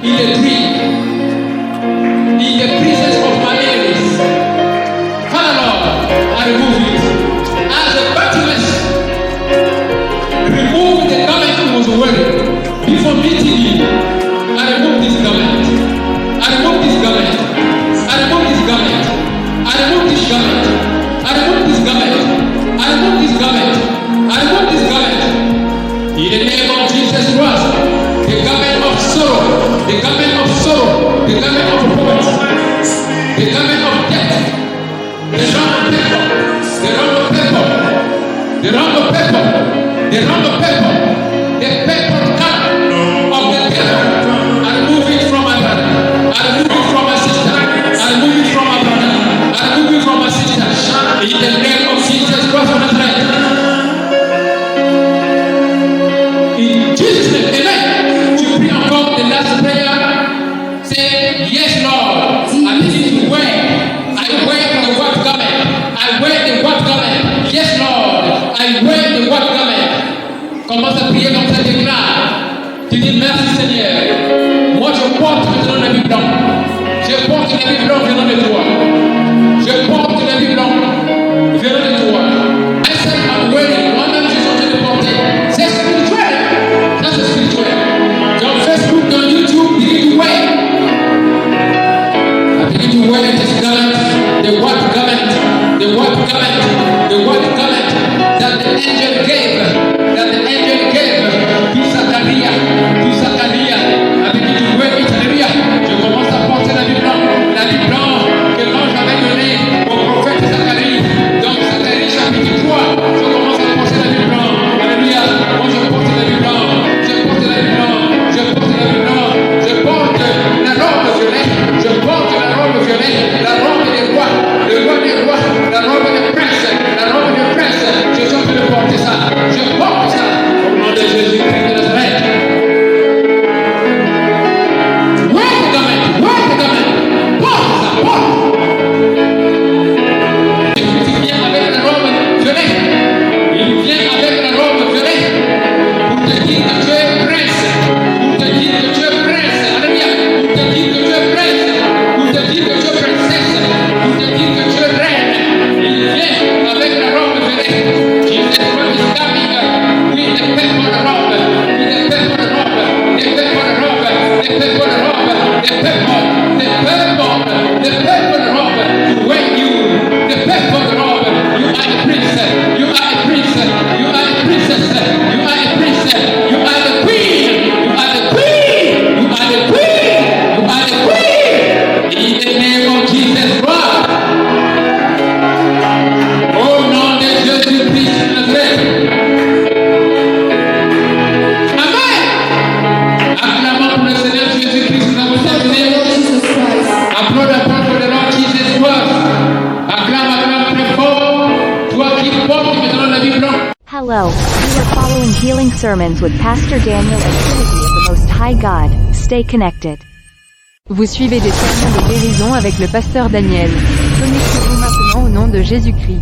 in the tree, in the presence of my enemies. Father Lord, I remove it. As a Bartimaeus remove the garment he was wearing before meeting you, I remove this garment. I remove this garment. I remove this garment. I remove this garment. I remove this garment. I remove this garment. I remove this garment. In the name of Jesus Christ, the garment of sorrow, the garment of sorrow, the garment of poverty, the garment of death, the wrong people, the wrong people, the wrong people, the wrong people, the people color of the devil. I remove it from my brother. I remove it from my sister. I remove it from my brother. I remove it from my sister. In the name of Jesus Christ of Nazareth. In Jesus' name, amen. Tu pries encore the last prayer. Say, yes, Lord. I begin to wear. I wear the white garment. I wear the white garment. Yes, Lord. I wear the white garment. Commence à prier comme ça, déclare. Tu dis merci, Seigneur. Moi, je porte maintenant l'habit blanc. Je porte l'habit blanc venant de toi. Je porte l'habit blanc venant de toi. I said, I'm wearing. Moi-même, je suis en train de porter. C'est spirituel. Ça, c'est spirituel. Dans Facebook, dans YouTube, begin to wear. I begin to wear this garment, the white garment, the white garment, the white garment that the angel gave, to Zacharia, I begin to wear it, hallelujah. Je commence à porter l'habit blanc que l'ange avait donné au prophète Zacharie. Donc Zacharie chapitre 3, je commence à porter l'habit blanc, alléluia. Moi je porte l'habit blanc, je porte l'habit blanc, je porte l'habit blanc, je porte la robe violette, je porte la robe violette, la robe des rois, le roi des rois, la robe des princes, la robe des princes. Je suis en train de porter ça, je porte ça au nom de Jésus-Christ de Nazareth. Hello, you are following Healing Sermons with Pastor Daniel and Trinity of the Most High God. Stay connected. Vous suivez des sermons de guérison avec le pasteur Daniel. Connectez-vous maintenant au nom de Jésus-Christ.